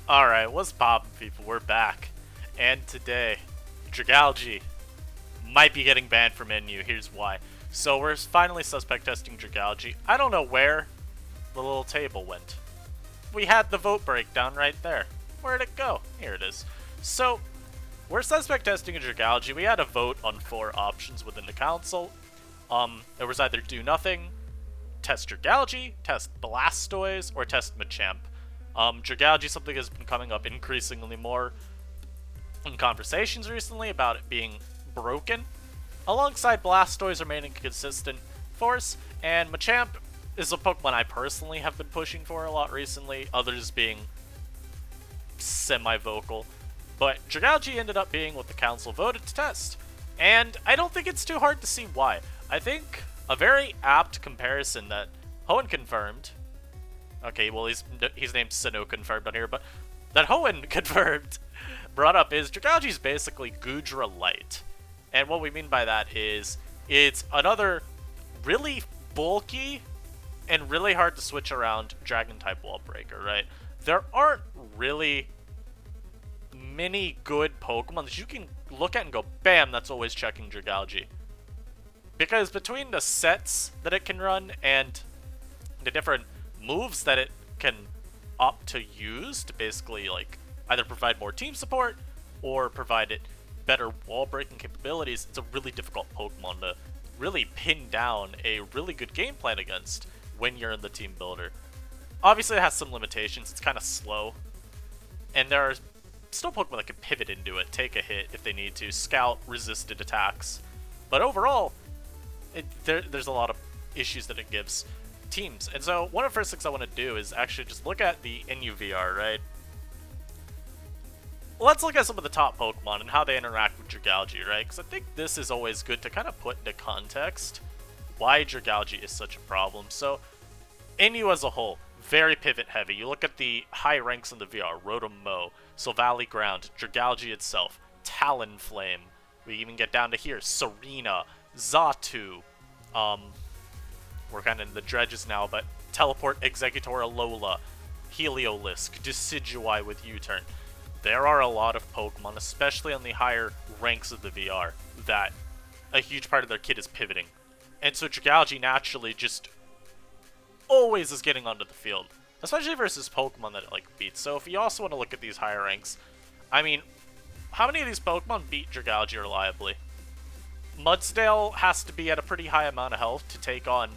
Alright, what's poppin', people? We're back. And today, Dragalge might be getting banned from NU. Here's why. So we're finally suspect testing Dragalge. I don't know where the little table went. We had the vote breakdown right there. Where'd it go? Here it is. So, we're suspect testing Dragalge. We had a vote on 4 options within the council. It was either do nothing, test Dragalge, test Blastoise, or test Machamp. Dragalge, something has been coming up increasingly more in conversations recently about it being broken, alongside Blastoise remaining a consistent force, and Machamp is a Pokemon I personally have been pushing for a lot recently, others being semi-vocal. But Dragalge ended up being what the council voted to test, and I don't think it's too hard to see why. I think a very apt comparison that Hoenn confirmed. Okay, well, he's named Sinnoh confirmed on here, but that Hoenn confirmed brought up is Dragalge is basically Goodra Light. And what we mean by that is it's another really bulky and really hard to switch around Dragon-type wall breaker, right? There aren't really many good Pokemon that you can look at and go, bam, that's always checking Dragalge. Because between the sets that it can run and the different moves that it can opt to use to basically like either provide more team support or provide it better wall breaking capabilities, it's a really difficult Pokemon to really pin down a really good game plan against when you're in the team builder. Obviously it has some limitations, it's kind of slow, and there are still Pokemon that can pivot into it, take a hit if they need to, scout resisted attacks, but overall there's a lot of issues that it gives teams. And so one of the first things I want to do is actually just look at the NUVR, right? Let's look at some of the top Pokemon and how they interact with Dragalge, right? Because I think this is always good to kind of put into context why Dragalge is such a problem. So, NU as a whole, very pivot heavy. You look at the high ranks in the VR, Rotom-Mow, Silvally Ground, Dragalge itself, Talonflame. We even get down to here, Serena, Xatu, we're kind of in the dredges now, but Teleport, Exeggutor, Alola, Heliolisk, Decidueye with U-Turn. There are a lot of Pokemon, especially on the higher ranks of the VR, that a huge part of their kit is pivoting. And so Dragalge naturally just always is getting onto the field, especially versus Pokemon that it like beats. So if you also want to look at these higher ranks, I mean, how many of these Pokemon beat Dragalge reliably? Mudsdale has to be at a pretty high amount of health to take on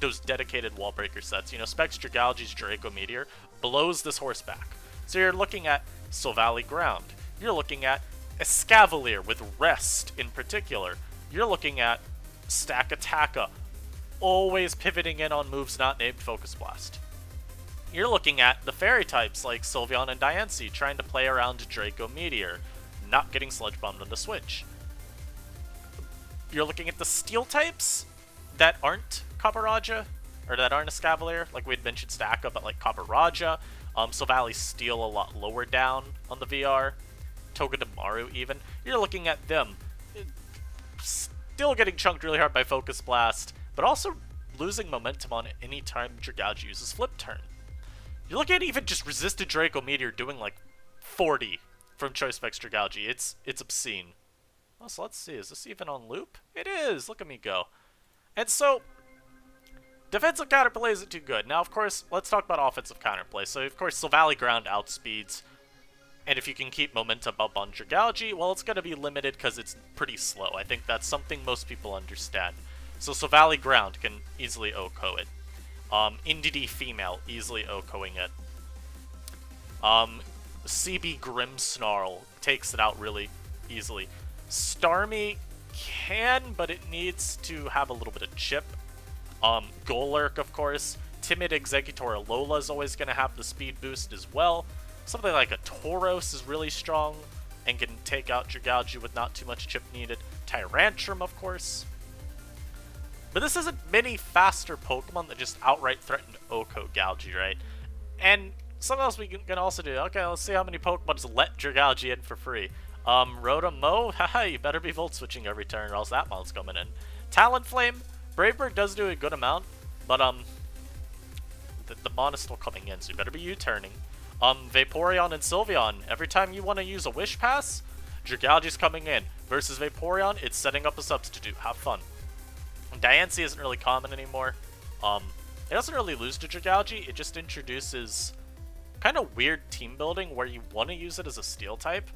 those dedicated wall breaker sets. You know, Specs Dragalge's Draco Meteor blows this horse back. So you're looking at Silvally Ground. You're looking at Escavalier with Rest in particular. You're looking at Stakataka, always pivoting in on moves not named Focus Blast. You're looking at the fairy types like Sylveon and Diancie trying to play around Draco Meteor, not getting Sludge Bombed on the switch. You're looking at the steel types that aren't Copperajah, or that aren't Escavalier, like we had mentioned Stacka, but like Copperajah, Silvally Steel a lot lower down on the VR, Togedemaru even. You're looking at them still getting chunked really hard by Focus Blast, but also losing momentum on it anytime Dragalge uses Flip Turn. You're looking at even just resisted Draco Meteor doing like 40 from Choice Specs Dragalge. It's obscene. Oh, so let's see, is this even on loop? It is! Look at me go. And so, defensive counterplay isn't too good. Now, of course, let's talk about offensive counterplay. So, of course, Silvally Ground outspeeds, and if you can keep momentum up on Dragalge, well, it's going to be limited because it's pretty slow. I think that's something most people understand. So, Silvally Ground can easily OHKO it. Indeedee Female, easily OHKOing it. CB Grimmsnarl takes it out really easily. Starmie can, but it needs to have a little bit of chip. Golurk, of course. Timid Exeggutor Alola is always going to have the speed boost as well. Something like a Tauros is really strong and can take out Dragalge with not too much chip needed. Tyrantrum, of course. But this isn't many faster Pokemon that just outright threaten to OHKO Galge, right? And something else we can also do. Okay, let's see how many Pokemon just let Dragalge in for free. Rotom-Mow, haha, you better be Volt Switching every turn or else that moun's coming in. Talonflame, Brave Bird does do a good amount, but the Mon is still coming in, so you better be U-turning. Vaporeon and Sylveon, every time you want to use a Wish Pass, Dragalge's coming in. Versus Vaporeon, it's setting up a substitute. Have fun. Diancie isn't really common anymore. It doesn't really lose to Dragalge, it just introduces kind of weird team building where you want to use it as a steel type,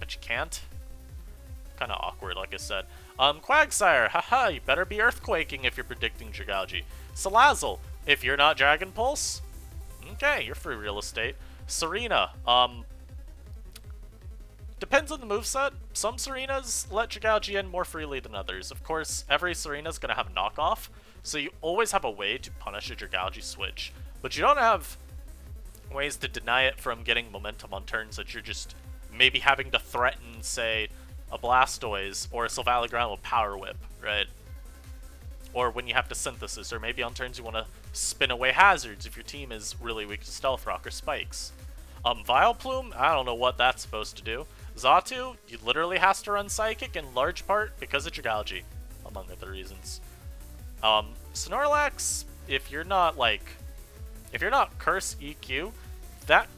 but you can't. Kind of awkward, like I said. Quagsire, haha, you better be earthquaking if you're predicting Dragalge. Salazzle, if you're not Dragon Pulse, okay, you're free real estate. Serena, depends on the moveset. Some Serenas let Dragalge in more freely than others. Of course, every Serena's gonna have a knockoff, so you always have a way to punish a Dragalge switch. But you don't have ways to deny it from getting momentum on turns that you're just maybe having to threaten, say, a Blastoise or a Sylvally Ground with Power Whip, right? Or when you have to Synthesis, or maybe on turns you want to spin away hazards if your team is really weak to Stealth Rock or Spikes. Vileplume, I don't know what that's supposed to do. Xatu, you literally has to run Psychic in large part because of Dragalge, among other reasons. Snorlax, if you're not Curse EQ, that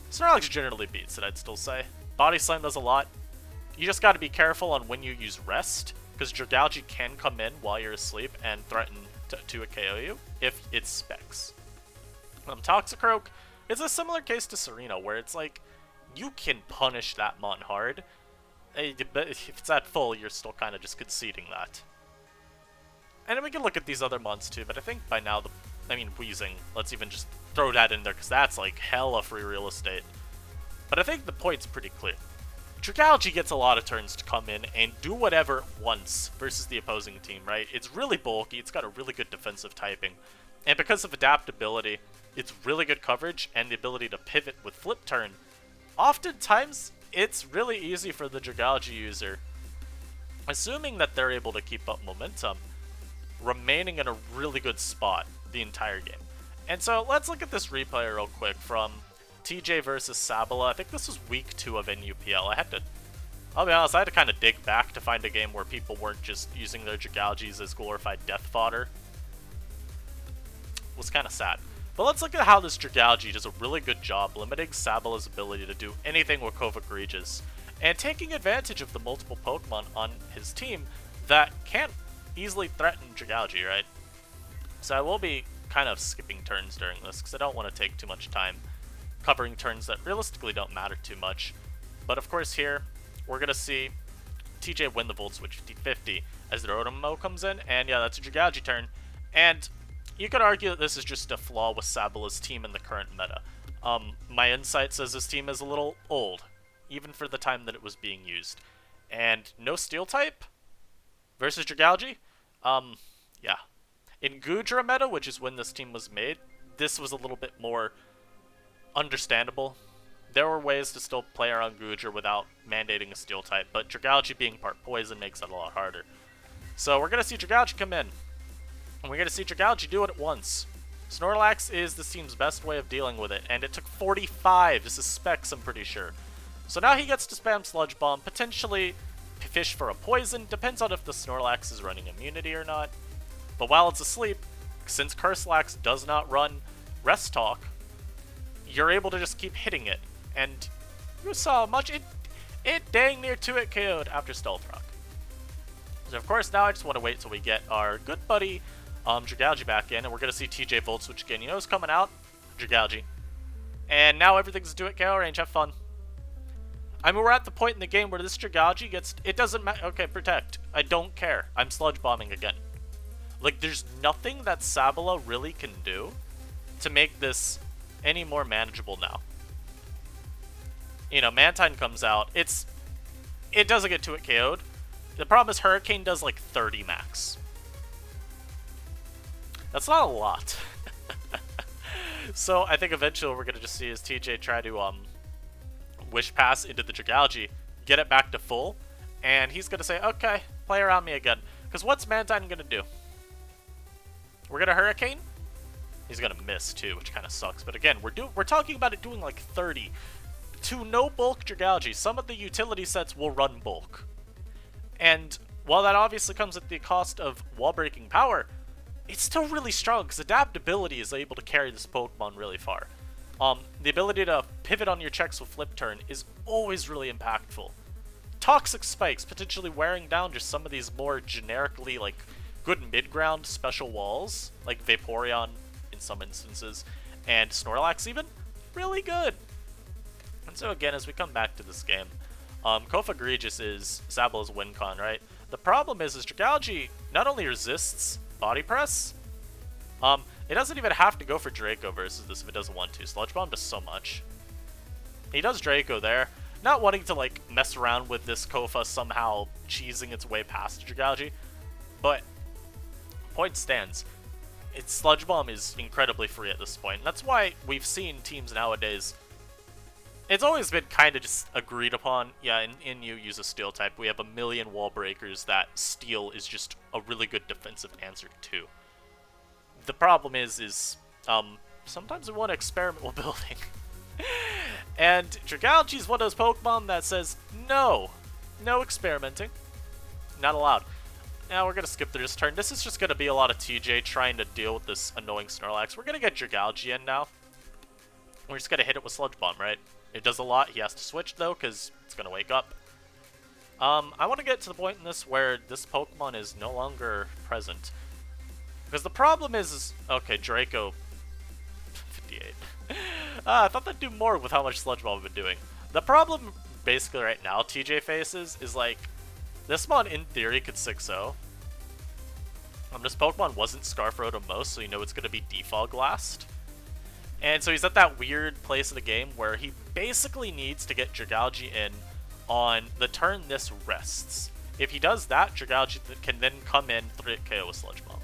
Snorlax generally beats it, I'd still say. Body Slam does a lot. You just gotta be careful on when you use Rest, because Dragalge can come in while you're asleep and threaten to KO you if it's Specs. Toxicroak is a similar case to Serena, where it's like, you can punish that Mon hard, but if it's at full, you're still kind of just conceding that. And then we can look at these other Mons too, but I think by now, Weezing, let's even just throw that in there, because that's like hella free real estate. But I think the point's pretty clear. Dragalge gets a lot of turns to come in and do whatever it wants versus the opposing team, right? It's really bulky, it's got a really good defensive typing, and because of adaptability, it's really good coverage and the ability to pivot with Flip Turn. Oftentimes, it's really easy for the Dragalge user, assuming that they're able to keep up momentum, remaining in a really good spot the entire game. And so let's look at this replay real quick from TJ versus Sabala. I think this was week 2 of NUPL. I'll be honest, I had to kind of dig back to find a game where people weren't just using their Dragalges as glorified death fodder. It was kind of sad. But let's look at how this Dragalge does a really good job limiting Sabala's ability to do anything with Kovic Regis, and taking advantage of the multiple Pokemon on his team that can't easily threaten Dragalge, right? So I will be kind of skipping turns during this, because I don't want to take too much time covering turns that realistically don't matter too much. But of course here, we're going to see TJ win the Volt Switch 50-50 as the Rotom comes in, and yeah, that's a Dragalge turn. And you could argue that this is just a flaw with Sabala's team in the current meta. My insight says this team is a little old, even for the time that it was being used. And no Steel type versus Dragalge? Yeah. In Goodra meta, which is when this team was made, this was a little bit more understandable. There were ways to still play around Goodra without mandating a Steel type, but Dragalge being part Poison makes that a lot harder. So we're going to see Dragalge come in, and we're going to see Dragalge do it at once. Snorlax is this team's best way of dealing with it, and it took 45. This is Specs, I'm pretty sure. So now he gets to spam Sludge Bomb, potentially fish for a Poison, depends on if the Snorlax is running immunity or not. But while it's asleep, since Curselax does not run Rest Talk, you're able to just keep hitting it. And you saw much, it dang near 2-hit KO'd after Stealth Rock. So of course now I just want to wait till we get our good buddy Dragalge back in, and we're going to see TJ Volt Switch again. You know who's coming out? Dragalge. And now everything's 2-hit KO range, have fun. We're at the point in the game where this Dragalge gets, it doesn't matter, okay, Protect. I don't care. I'm Sludge Bombing again. Like, there's nothing that Sabala really can do to make this any more manageable now. You know, Mantine comes out, it doesn't get 2-hit KO'd. The problem is Hurricane does like 30 max. That's not a lot. So I think eventually we're going to just see is TJ try to Wish Pass into the Dragalge, get it back to full, and he's going to say, okay, play around me again. Because what's Mantine going to do? We're going to Hurricane? He's going to miss too, which kind of sucks. But again, we're talking about it doing like 30 to no bulk Dragalge. Some of the utility sets will run bulk. And while that obviously comes at the cost of wall breaking power, it's still really strong because adaptability is able to carry this Pokemon really far. The ability to pivot on your checks with Flip Turn is always really impactful. Toxic Spikes, potentially wearing down just some of these more generically, like, good mid-ground special walls, like Vaporeon in some instances, and Snorlax even, really good. And so again, as we come back to this game, Kofa Egregious is Zabala's win con, right? The problem is Dragalge not only resists Body Press, it doesn't even have to go for Draco versus this if it doesn't want to. Sludge Bomb does so much. He does Draco there, not wanting to like mess around with this Kofa somehow cheesing its way past Dragalge, but point stands. Its Sludge Bomb is incredibly free at this point. And that's why we've seen teams nowadays. It's always been kind of just agreed upon. Yeah, in you use a Steel type. We have a million wall breakers that Steel is just a really good defensive answer to. The problem is sometimes we want to experiment while building. And Dragalge is one of those Pokemon that says, no experimenting. Not allowed. Now we're going to skip through this turn. This is just going to be a lot of TJ trying to deal with this annoying Snorlax. We're going to get Dragalge in now. We're just going to hit it with Sludge Bomb, right? It does a lot. He has to switch, though, because it's going to wake up. I want to get to the point in this where this Pokemon is no longer present. Because the problem is okay, Draco, 58. I thought that'd do more with how much Sludge Bomb I've been doing. The problem, basically, right now, TJ faces, is like, this mon, in theory, could 6-0. This Pokemon wasn't Scarf Road most, so you know it's going to be Defog last. And so he's at that weird place in the game where he basically needs to get Dragalge in on the turn this rests. If he does that, Dragalge can then come in 3-hit KO with Sludge Bomb.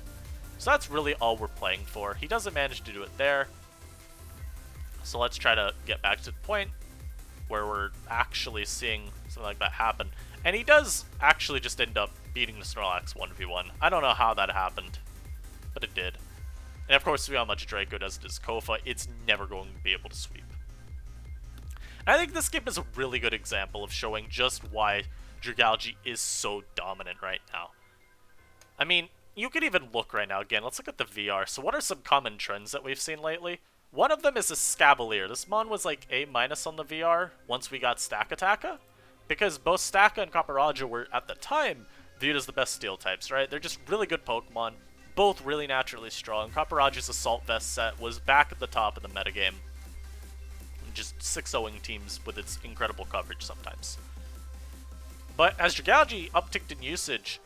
So that's really all we're playing for. He doesn't manage to do it there. So let's try to get back to the point where we're actually seeing something like that happen. And he does actually just end up beating the Snorlax 1v1. I don't know how that happened, but it did. And of course, we know how much Draco does to his Kofa. It's never going to be able to sweep. And I think this game is a really good example of showing just why Dragalge is so dominant right now. I mean, you could even look right now. Again, let's look at the VR. So what are some common trends that we've seen lately? One of them is a Scavalier. This mon was like A- on the VR once we got Stakataka. Because both Staka and Copperajah were, at the time, viewed as the best Steel types, right? They're just really good Pokemon. Both really naturally strong. Copperajah's Assault Vest set was back at the top of the metagame. Just 6-0ing teams with its incredible coverage sometimes. But as Dragalge upticked in usage,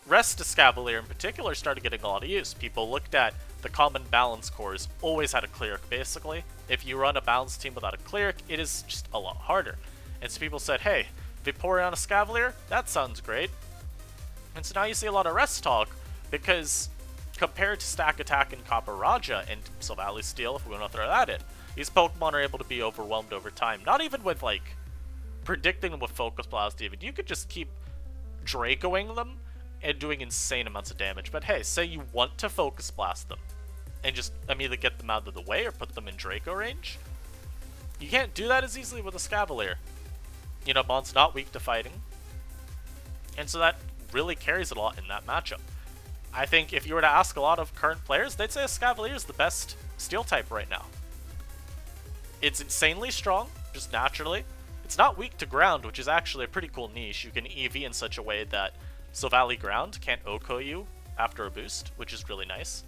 Rest Scavalier in particular started getting a lot of use. People looked at the common balance cores, always had a cleric basically. If you run a balance team without a cleric, it is just a lot harder. And so people said, hey, Vaporeon Scavalier, that sounds great. And so now you see a lot of Rest talk, because compared to Stack Attack and Copperajah and Silvally Steel, if we want to throw that in, these Pokemon are able to be overwhelmed over time. Not even with, like, predicting them with Focus Blast even. You could just keep Dracoing them and doing insane amounts of damage. But hey, say you want to Focus Blast them and just immediately get them out of the way or put them in Draco range. You can't do that as easily with a Scavalier. You know, Mon's not weak to fighting. And so that really carries it a lot in that matchup. I think if you were to ask a lot of current players, they'd say a Scavalier is the best Steel type right now. It's insanely strong, just naturally. It's not weak to ground, which is actually a pretty cool niche. You can EV in such a way that Silvally Ground can't OHKO you after a boost, which is really nice.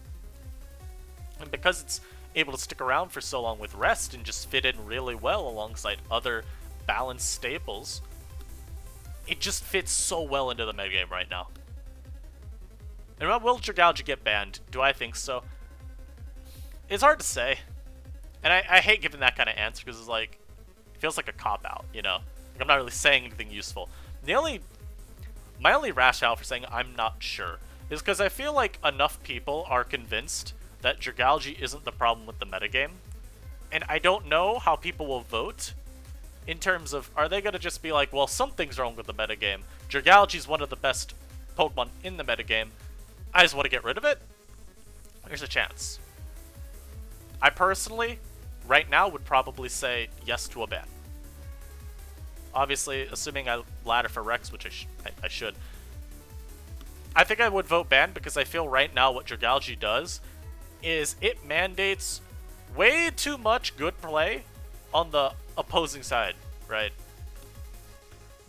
And because it's able to stick around for so long with Rest and just fit in really well alongside other balanced staples, it just fits so well into the metagame right now. And will Dragalge get banned? Do I think so? It's hard to say. And I hate giving that kind of answer because it's like, it feels like a cop-out, you know? Like I'm not really saying anything useful. My only rationale for saying I'm not sure is because I feel like enough people are convinced that Dragalge isn't the problem with the metagame. And I don't know how people will vote in terms of, are they going to just be like, well, something's wrong with the metagame. Dragalge's one of the best Pokemon in the metagame. I just want to get rid of it? There's a chance. I personally, right now, would probably say yes to a ban. Obviously, assuming I ladder for reqs, which I should. I think I would vote ban because I feel right now what Dragalge does is it mandates way too much good play on the opposing side, right?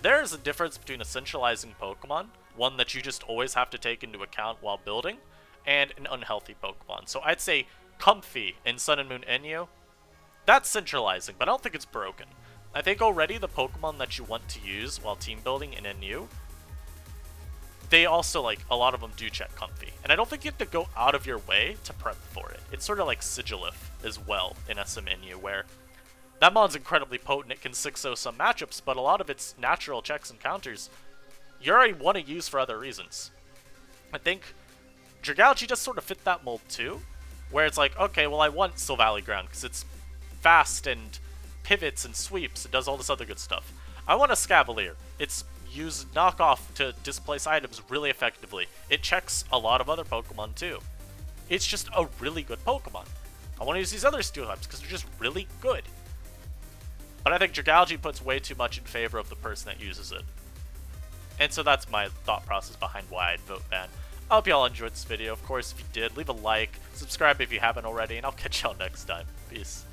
There is a difference between a centralizing Pokemon, one that you just always have to take into account while building, and an unhealthy Pokemon. So I'd say Comfy in Sun and Moon Enyo, that's centralizing, but I don't think it's broken. I think already the Pokemon that you want to use while team building in NU, they also, like, a lot of them do check Comfy. And I don't think you have to go out of your way to prep for it. It's sort of like Sigilif as well in SMNU, where that mon's incredibly potent, it can 6-0 some matchups, but a lot of its natural checks and counters, you already want to use for other reasons. I think Dragalge just sort of fit that mold too, where it's like, okay, well I want Silvally Ground, because it's fast and pivots and sweeps, it does all this other good stuff. I want a Scavalier. It's used knockoff to displace items really effectively. It checks a lot of other Pokemon too. It's just a really good Pokemon. I want to use these other steel types because they're just really good. But I think Dragalge puts way too much in favor of the person that uses it. And so that's my thought process behind why I'd vote ban. I hope y'all enjoyed this video. Of course, if you did, leave a like, subscribe if you haven't already, and I'll catch y'all next time. Peace.